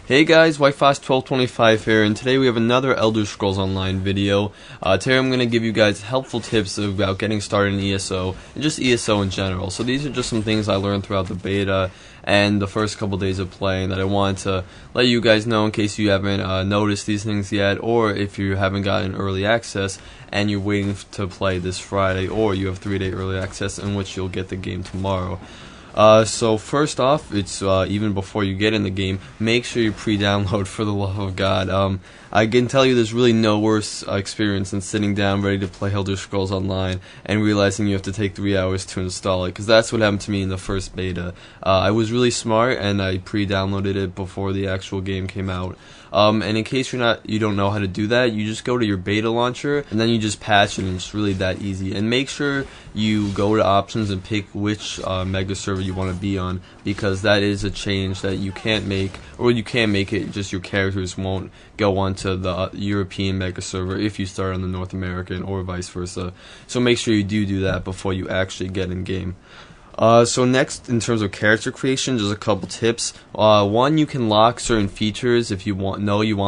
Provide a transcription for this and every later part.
Hey guys, WhiteFox1225 here, and today we have another Elder Scrolls Online video. Today I'm going to give you guys helpful tips about getting started in ESO, and just ESO in general. So these are just some things I learned throughout the beta and the first couple days of playing that I wanted to let you guys know in case you haven't noticed these things yet, or if you haven't gotten early access and you're waiting to play this Friday, or you have 3-day early access in which you'll get the game tomorrow. So first off, it's even before you get in the game, make sure you pre-download, for the love of God. I can tell you there's really no worse experience than sitting down ready to play Elder Scrolls Online and realizing you have to take 3 hours to install it, because that's what happened to me in the first beta. I was really smart and I pre-downloaded it before the actual game came out. And in case you don't know how to do that, you just go to your beta launcher and then you just patch it, and it's really that easy. And make sure you go to options and pick which mega server you want to be on, because that is a change that you can't make, or you can make it, just your characters won't go onto the European mega server if you start on the North American, or vice versa. So make sure you do that before you actually get in game. So next, in terms of character creation, just a couple tips. One, you can lock certain features if you want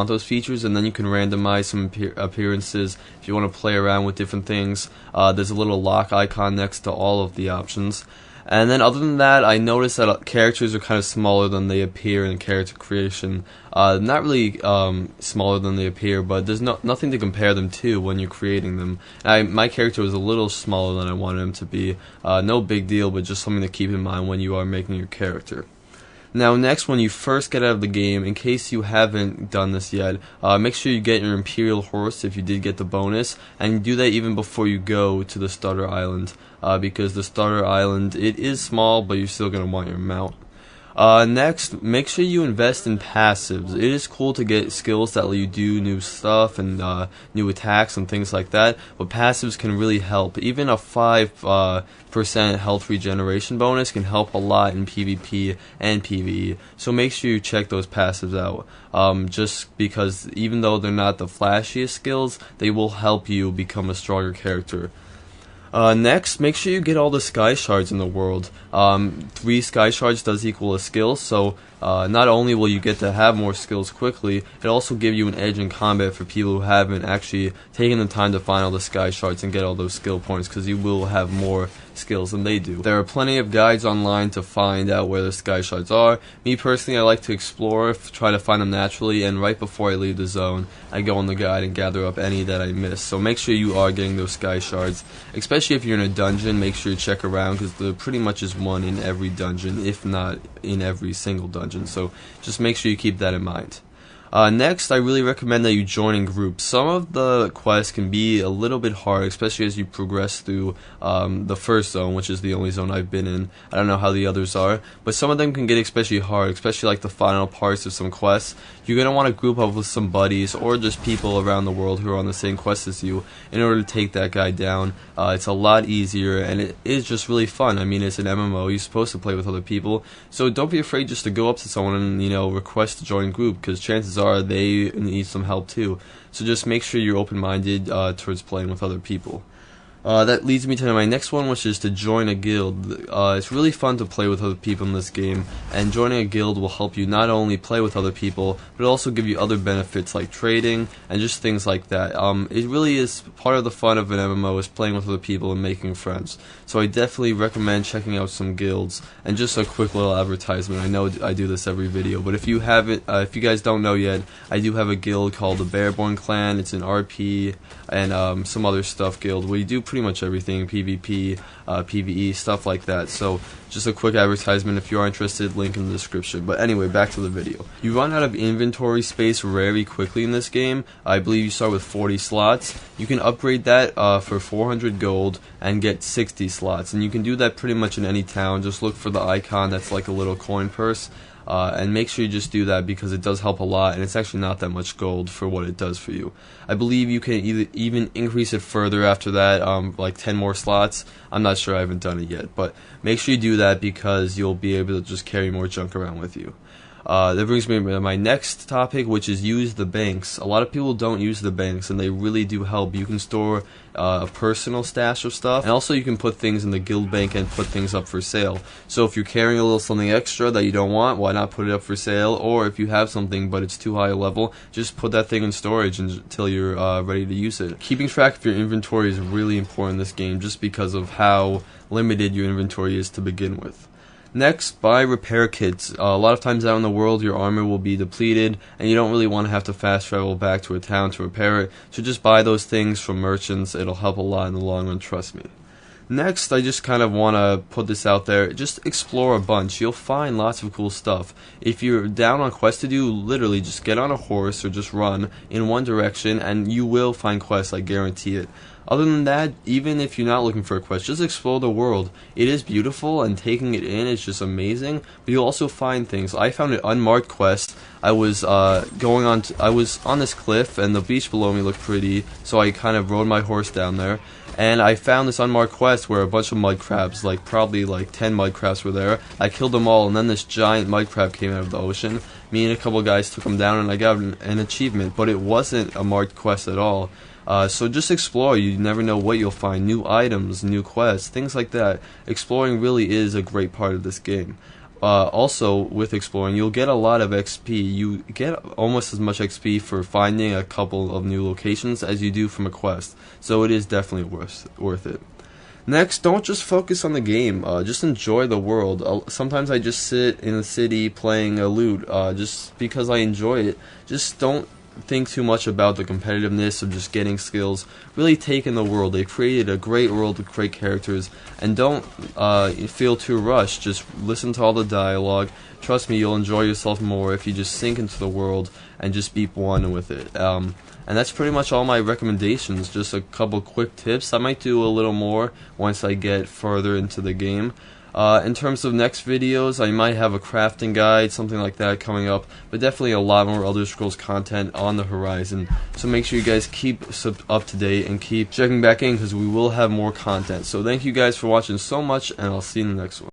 those features, and then you can randomize some appearances if you want to play around with different things. There's a little lock icon next to all of the options. And then other than that, I noticed that characters are kind of smaller than they appear in character creation. Not really smaller than they appear, but there's nothing to compare them to when you're creating them. My character was a little smaller than I wanted him to be. No big deal, but just something to keep in mind when you are making your character. Now next, when you first get out of the game, in case you haven't done this yet, make sure you get your Imperial Horse if you did get the bonus, and do that even before you go to the starter island, because the starter island, it is small, but you're still going to want your mount. Next, make sure you invest in passives. It is cool to get skills that let you do new stuff and new attacks and things like that, but passives can really help. Even a 5% health regeneration bonus can help a lot in PvP and PvE, so make sure you check those passives out. Just because even though they're not the flashiest skills, they will help you become a stronger character. Next, make sure you get all the Sky Shards in the world. 3 Sky Shards does equal a skill, so not only will you get to have more skills quickly, it also gives you an edge in combat for people who haven't actually taken the time to find all the Sky Shards and get all those skill points, because you will have more skills than they do. There are plenty of guides online to find out where the Sky Shards are. Me personally, I like to explore, try to find them naturally, and right before I leave the zone, I go on the guide and gather up any that I miss. So make sure you are getting those Sky Shards, especially if you're in a dungeon. Make sure you check around, because there pretty much is one in every dungeon, if not in every single dungeon, so just make sure you keep that in mind. Next, I really recommend that you join in groups. Some of the quests can be a little bit hard, especially as you progress through the first zone, which is the only zone I've been in. I don't know how the others are, but some of them can get especially hard, especially like the final parts of some quests. You're going to want to group up with some buddies, or just people around the world who are on the same quest as you, in order to take that guy down. It's a lot easier, and it is just really fun. I mean, it's an MMO, you're supposed to play with other people, so don't be afraid just to go up to someone and, request to join a group, because chances are they need some help too. So just make sure you're open-minded towards playing with other people. That leads me to my next one, which is to join a guild. It's really fun to play with other people in this game, and joining a guild will help you not only play with other people, but also give you other benefits like trading and just things like that. It really is part of the fun of an MMO, is playing with other people and making friends. So I definitely recommend checking out some guilds. And just a quick little advertisement, I know I do this every video, but if you haven't, if you guys don't know yet, I do have a guild called the Bearborn Clan. It's an RP and some other stuff guild where you do pretty much everything, PvP, PvE, stuff like that. So just a quick advertisement if you are interested, link in the description. But anyway, back to the video. You run out of inventory space very quickly in this game. I believe you start with 40 slots. You can upgrade that for 400 gold and get 60 slots, and you can do that pretty much in any town. Just look for the icon that's like a little coin purse. And make sure you just do that, because it does help a lot, and it's actually not that much gold for what it does for you. I believe you can even increase it further after that, like 10 more slots. I'm not sure, I haven't done it yet, but make sure you do that, because you'll be able to just carry more junk around with you. That brings me to my next topic, which is use the banks. A lot of people don't use the banks, and they really do help. You can store a personal stash of stuff, and also you can put things in the guild bank and put things up for sale. So if you're carrying a little something extra that you don't want, why not put it up for sale? Or if you have something but it's too high a level, just put that thing in storage until you're ready to use it. Keeping track of your inventory is really important in this game, just because of how limited your inventory is to begin with. Next, buy repair kits. A lot of times out in the world, your armor will be depleted, and you don't really want to have to fast travel back to a town to repair it, so just buy those things from merchants. It'll help a lot in the long run, trust me. Next, I just kind of want to put this out there. Just explore a bunch. You'll find lots of cool stuff. If you're down on quests to do, literally just get on a horse or just run in one direction, and you will find quests, I guarantee it. Other than that, even if you're not looking for a quest, just explore the world. It is beautiful, and taking it in is just amazing, but you'll also find things. I found an unmarked quest. I was I was on this cliff, and the beach below me looked pretty, so I kind of rode my horse down there, and I found this unmarked quest where a bunch of mud crabs, probably 10 mud crabs were there. I killed them all, and then this giant mud crab came out of the ocean. Me and a couple guys took him down, and I got an achievement, but it wasn't a marked quest at all. So just explore. You never know what you'll find. New items, new quests, things like that. Exploring really is a great part of this game. Also, with exploring, you'll get a lot of XP. You get almost as much XP for finding a couple of new locations as you do from a quest. So it is definitely worth it. Next, don't just focus on the game. Just enjoy the world. Sometimes I just sit in the city playing a loot just because I enjoy it. Just don't think too much about the competitiveness of just getting skills. Really take in the world. They've created a great world with great characters, and don't feel too rushed. Just listen to all the dialogue. Trust me, you'll enjoy yourself more if you just sink into the world and just be one with it. And that's pretty much all my recommendations. Just a couple quick tips. I might do a little more once I get further into the game. In terms of next videos, I might have a crafting guide, something like that coming up, but definitely a lot more Elder Scrolls content on the horizon. So make sure you guys keep up to date and keep checking back in, because we will have more content. So thank you guys for watching so much, and I'll see you in the next one.